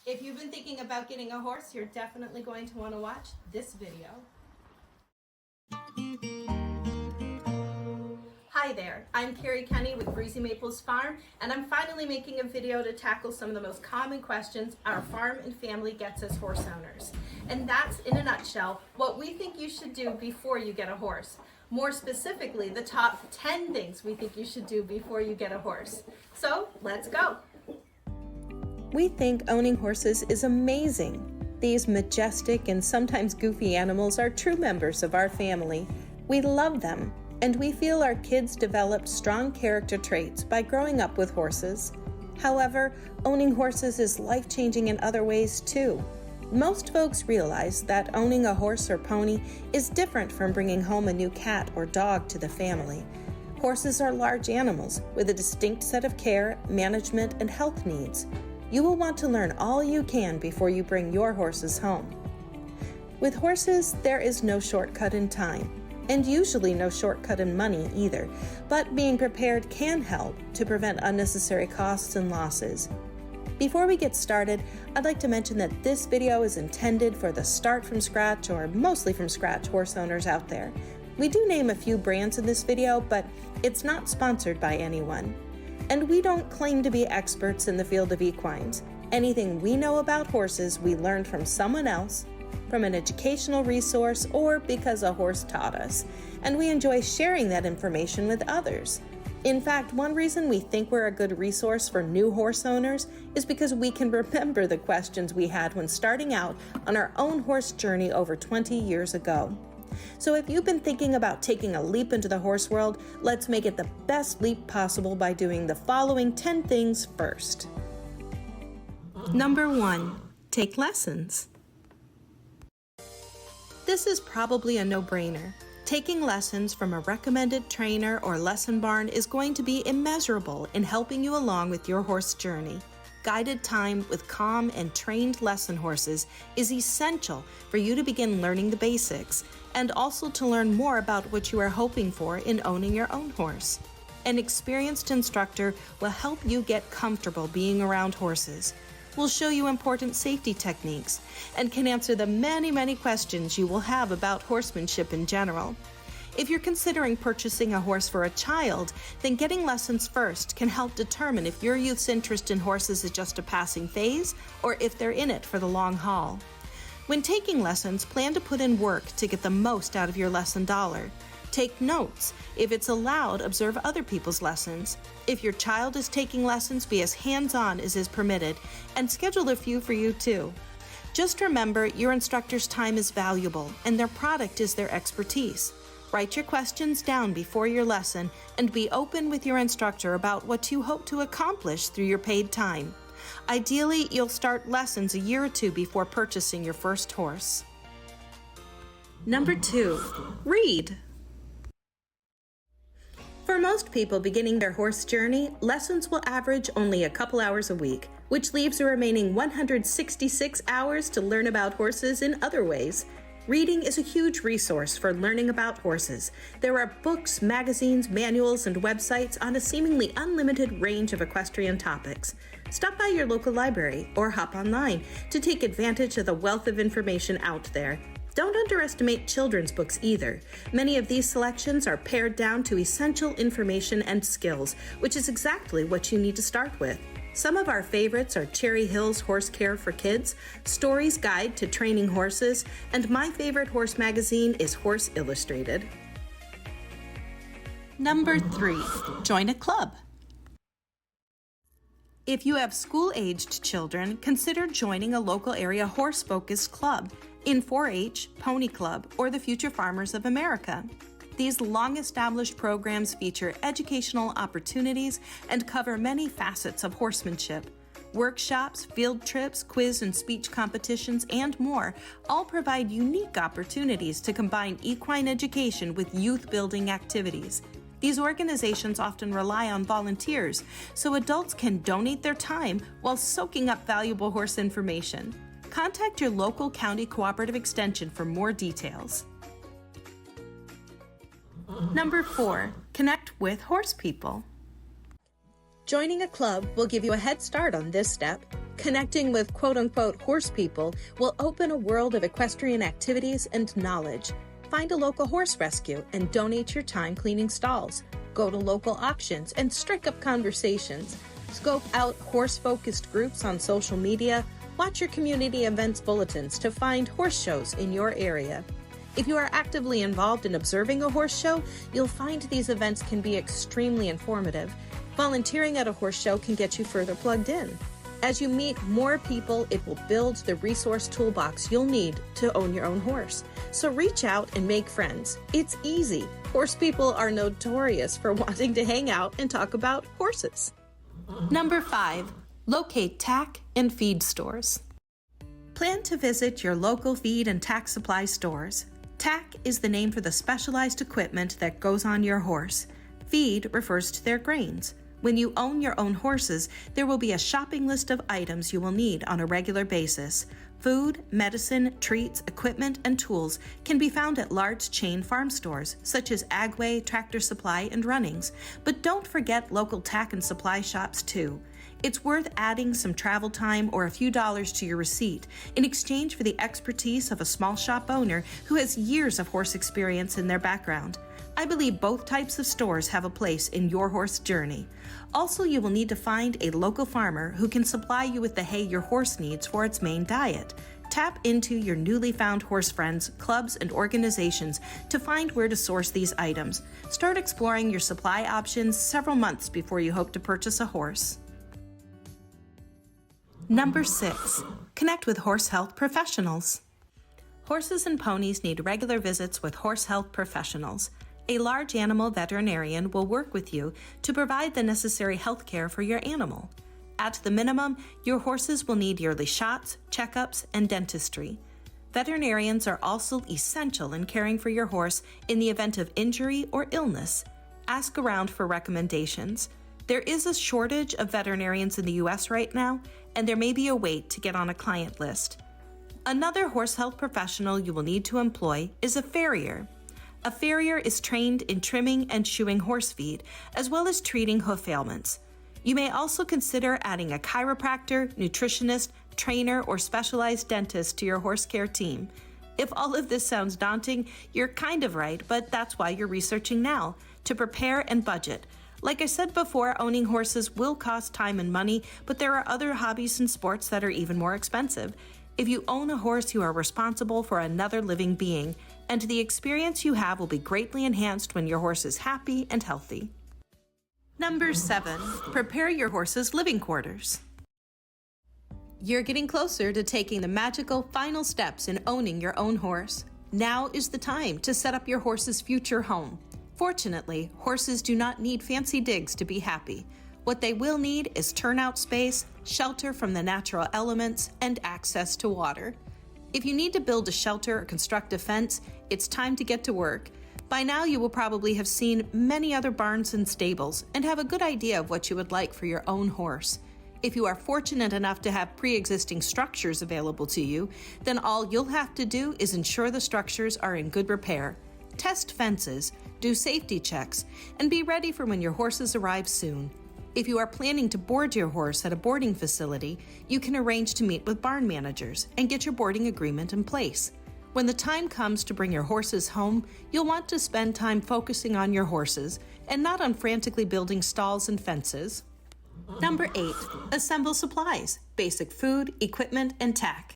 If you've been thinking about getting a horse, you're definitely going to want to watch this video. Hi there, I'm Carrie Kenny with Breezy Maples Farm, and I'm finally making a video to tackle some of the most common questions our farm and family gets as horse owners. And that's, in a nutshell, what we think you should do before you get a horse. More specifically, the top 10 things we think you should do before you get a horse. So, let's go. We think owning horses is amazing. These majestic and sometimes goofy animals are true members of our family. We love them, and we feel our kids developed strong character traits by growing up with horses. However, owning horses is life-changing in other ways too. Most folks realize that owning a horse or pony is different from bringing home a new cat or dog to the family. Horses are large animals with a distinct set of care, management, and health needs. You will want to learn all you can before you bring your horses home. With horses, there is no shortcut in time, and usually no shortcut in money either, but being prepared can help to prevent unnecessary costs and losses. Before we get started, I'd like to mention that this video is intended for the start from scratch or mostly from scratch horse owners out there. We do name a few brands in this video, but it's not sponsored by anyone. And we don't claim to be experts in the field of equines. Anything we know about horses we learned from someone else, from an educational resource, or because a horse taught us. And we enjoy sharing that information with others. In fact, one reason we think we're a good resource for new horse owners is because we can remember the questions we had when starting out on our own horse journey over 20 years ago. So if you've been thinking about taking a leap into the horse world, let's make it the best leap possible by doing the following 10 things first. Number 1, take lessons. This is probably a no-brainer. Taking lessons from a recommended trainer or lesson barn is going to be immeasurable in helping you along with your horse journey. Guided time with calm and trained lesson horses is essential for you to begin learning the basics and also to learn more about what you are hoping for in owning your own horse. An experienced instructor will help you get comfortable being around horses, will show you important safety techniques, and can answer the many questions you will have about horsemanship in general. If you're considering purchasing a horse for a child, then getting lessons first can help determine if your youth's interest in horses is just a passing phase or if they're in it for the long haul. When taking lessons, plan to put in work to get the most out of your lesson dollar. Take notes. If it's allowed, observe other people's lessons. If your child is taking lessons, be as hands-on as is permitted, and schedule a few for you too. Just remember, your instructor's time is valuable, and their product is their expertise. Write your questions down before your lesson, and be open with your instructor about what you hope to accomplish through your paid time. Ideally, you'll start lessons a year or two before purchasing your first horse. Number 2, read. For most people beginning their horse journey, lessons will average only a couple hours a week, which leaves the remaining 166 hours to learn about horses in other ways. Reading is a huge resource for learning about horses. There are books, magazines, manuals, and websites on a seemingly unlimited range of equestrian topics. Stop by your local library or hop online to take advantage of the wealth of information out there. Don't underestimate children's books either. Many of these selections are pared down to essential information and skills, which is exactly what you need to start with. Some of our favorites are Cherry Hill's Horse Care for Kids, Story's Guide to Training Horses, and my favorite horse magazine is Horse Illustrated. Number 3, join a club. If you have school-aged children, consider joining a local area horse-focused club in 4-H, Pony Club, or the Future Farmers of America. These long-established programs feature educational opportunities and cover many facets of horsemanship. Workshops, field trips, quiz and speech competitions, and more all provide unique opportunities to combine equine education with youth-building activities. These organizations often rely on volunteers, so adults can donate their time while soaking up valuable horse information. Contact your local county cooperative extension for more details. Number 4, connect with horse people. Joining a club will give you a head start on this step. Connecting with quote-unquote horse people will open a world of equestrian activities and knowledge. Find a local horse rescue and donate your time cleaning stalls. Go to local auctions and strike up conversations. Scope out horse-focused groups on social media. Watch your community events bulletins to find horse shows in your area. If you are actively involved in observing a horse show, you'll find these events can be extremely informative. Volunteering at a horse show can get you further plugged in. As you meet more people, it will build the resource toolbox you'll need to own your own horse. So reach out and make friends. It's easy. Horse people are notorious for wanting to hang out and talk about horses. Number 5, locate tack and feed stores. Plan to visit your local feed and tack supply stores. Tack is the name for the specialized equipment that goes on your horse. Feed refers to their grains. When you own your own horses, there will be a shopping list of items you will need on a regular basis. Food, medicine, treats, equipment, and tools can be found at large chain farm stores such as Agway, Tractor Supply, and Runnings. But don't forget local tack and supply shops too. It's worth adding some travel time or a few dollars to your receipt in exchange for the expertise of a small shop owner who has years of horse experience in their background. I believe both types of stores have a place in your horse journey. Also, you will need to find a local farmer who can supply you with the hay your horse needs for its main diet. Tap into your newly found horse friends, clubs, and organizations to find where to source these items. Start exploring your supply options several months before you hope to purchase a horse. Number 6, connect with horse health professionals. Horses and ponies need regular visits with horse health professionals. A large animal veterinarian will work with you to provide the necessary health care for your animal. At the minimum, your horses will need yearly shots, checkups, and dentistry. Veterinarians are also essential in caring for your horse in the event of injury or illness. Ask around for recommendations. There is a shortage of veterinarians in the U.S. right now, and there may be a wait to get on a client list. Another horse health professional you will need to employ is a farrier. A farrier is trained in trimming and shoeing horse feed, as well as treating hoof ailments. You may also consider adding a chiropractor, nutritionist, trainer, or specialized dentist to your horse care team. If all of this sounds daunting, you're kind of right, but that's why you're researching now, to prepare and budget. Like I said before, owning horses will cost time and money, but there are other hobbies and sports that are even more expensive. If you own a horse, you are responsible for another living being, and the experience you have will be greatly enhanced when your horse is happy and healthy. Number 7, prepare your horse's living quarters. You're getting closer to taking the magical final steps in owning your own horse. Now is the time to set up your horse's future home. Fortunately, horses do not need fancy digs to be happy. What they will need is turnout space, shelter from the natural elements, and access to water. If you need to build a shelter or construct a fence, it's time to get to work. By now, you will probably have seen many other barns and stables and have a good idea of what you would like for your own horse. If you are fortunate enough to have pre-existing structures available to you, then all you'll have to do is ensure the structures are in good repair. Test fences, do safety checks, and be ready for when your horses arrive soon. If you are planning to board your horse at a boarding facility, you can arrange to meet with barn managers and get your boarding agreement in place. When the time comes to bring your horses home, you'll want to spend time focusing on your horses and not on frantically building stalls and fences. Number 8, assemble supplies, basic food, equipment, and tack.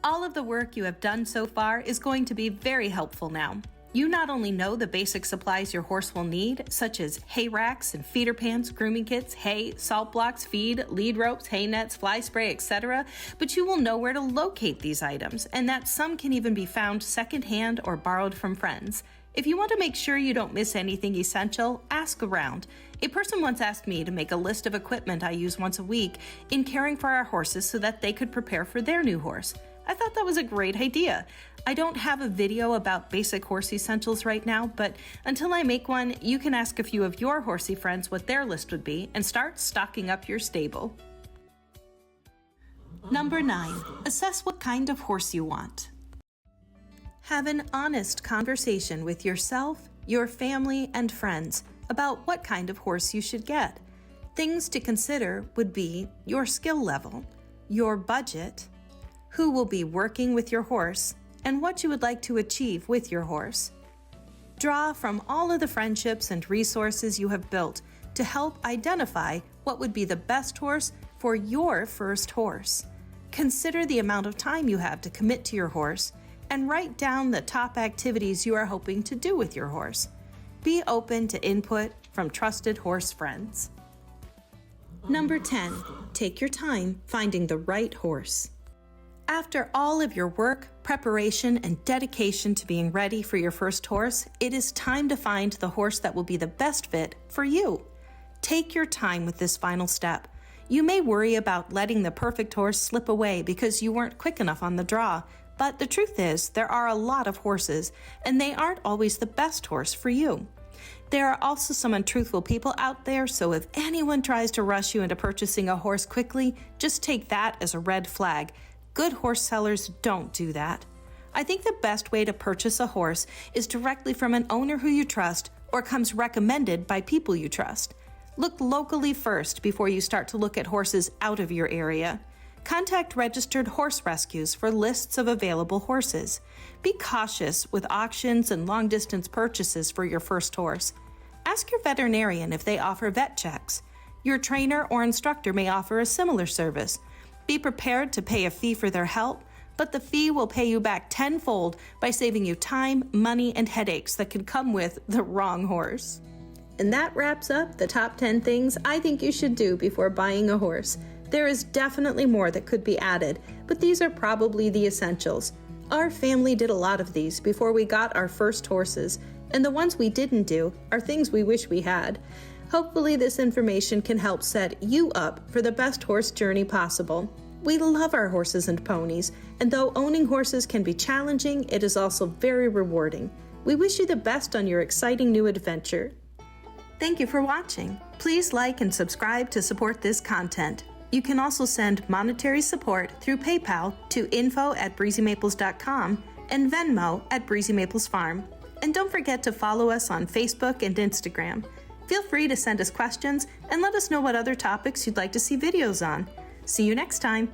All of the work you have done so far is going to be very helpful now. You not only know the basic supplies your horse will need, such as hay racks and feeder pans, grooming kits, hay, salt blocks, feed, lead ropes, hay nets, fly spray, etc., but you will know where to locate these items, and that some can even be found secondhand or borrowed from friends. If you want to make sure you don't miss anything essential, ask around. A person once asked me to make a list of equipment I use once a week in caring for our horses so that they could prepare for their new horse. I thought that was a great idea. I don't have a video about basic horse essentials right now, but until I make one, you can ask a few of your horsey friends what their list would be and start stocking up your stable. Number 9, assess what kind of horse you want. Have an honest conversation with yourself, your family, and friends about what kind of horse you should get. Things to consider would be your skill level. your budget, who will be working with your horse, and what you would like to achieve with your horse. Draw from all of the friendships and resources you have built to help identify what would be the best horse for your first horse. Consider the amount of time you have to commit to your horse and write down the top activities you are hoping to do with your horse. Be open to input from trusted horse friends. Number 10, take your time finding the right horse. After all of your work, preparation, and dedication to being ready for your first horse, it is time to find the horse that will be the best fit for you. Take your time with this final step. You may worry about letting the perfect horse slip away because you weren't quick enough on the draw, but the truth is there are a lot of horses, and they aren't always the best horse for you. There are also some untruthful people out there, so if anyone tries to rush you into purchasing a horse quickly, just take that as a red flag. Good horse sellers don't do that. I think the best way to purchase a horse is directly from an owner who you trust or comes recommended by people you trust. Look locally first before you start to look at horses out of your area. Contact registered horse rescues for lists of available horses. Be cautious with auctions and long-distance purchases for your first horse. Ask your veterinarian if they offer vet checks. Your trainer or instructor may offer a similar service. Be prepared to pay a fee for their help, but the fee will pay you back tenfold by saving you time, money, and headaches that can come with the wrong horse. And that wraps up the top 10 things I think you should do before buying a horse. There is definitely more that could be added, but these are probably the essentials. Our family did a lot of these before we got our first horses, and the ones we didn't do are things we wish we had. Hopefully this information can help set you up for the best horse journey possible. We love our horses and ponies, and though owning horses can be challenging, it is also very rewarding. We wish you the best on your exciting new adventure. Thank you for watching. Please like and subscribe to support this content. You can also send monetary support through PayPal to info@breezymaples.com and Venmo at Breezy Maples Farm. And don't forget to follow us on Facebook and Instagram. Feel free to send us questions and let us know what other topics you'd like to see videos on. See you next time.